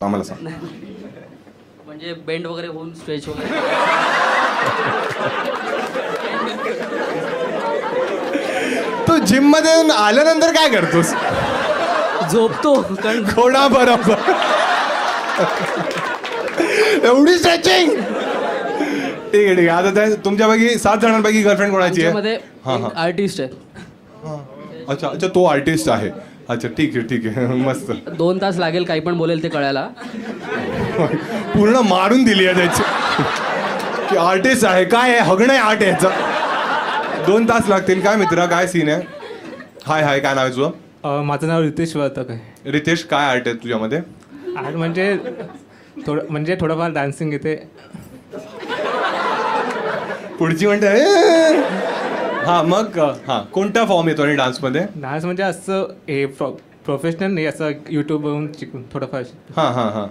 आम्हाला सांग. म्हणजे बेंड वगैरे होऊन स्ट्रेच वगैरे. तू जिम मध्ये आल्यानंतर काय करतोस? झोपतो कारण कोणा बरोबर एवढी स्ट्रेचिंग. ठीक आहे ठीक आहे. आता त्या तुमच्यापैकी 7 जणांपैकी गर्लफ्रेंड कोणाची आहे? आमच्यामध्ये आर्टिस्ट आहे. अच्छा अच्छा, तो आर्टिस्ट आहे. अच्छा ठीक आहे ठीक आहे. मस्त. 2 तास लागेल काही पण बोलेल ते कळायला. पूर्ण मारून दिली आहे त्याची की आर्टिस्ट आहे. काय आहे? हगणं आहे आर्ट याचं. 2 तास लागतील. काय मित्रा, काय सीन आहे? हाय हाय, काय नाव आहे तुझं? माझं नाव रितेश वर्तक आहे. रितेश, काय आर्ट आहे तुझ्यामध्ये? आर्ट म्हणजे थोडंफार डान्सिंग येते. पुढची म्हणते हां मग हां कोणता फॉर्म येतो आणि डान्समध्ये? डान्स म्हणजे असं हे प्रोफेशनल नाही, असं यूट्यूबवरून शिकून थोडंफार. हां हां हां.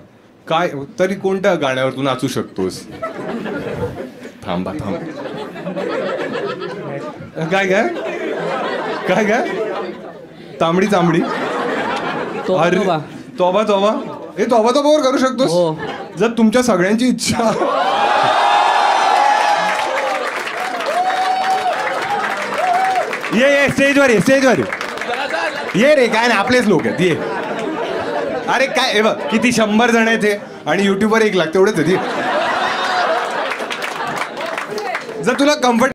काय तरी कोणत्या गाण्यावर तू नाचू शकतोस? थांबा थांब. काय काय काय काय? तांबडी तांबडी. अरे तोबा तोबा. हे तोबा तोबावर करू शकतोस हो. जर तुमच्या सगळ्यांची इच्छा. ये स्टेजवर ये, स्टेजवर ये रे. काय नाही, आपलेच लोक आहेत. ये. अरे काय हे बघ, किती 100 जण आहेत हे आणि युट्यूबवर 1 लाख तेवढेच आहेत. जर तुला कम्फर्ट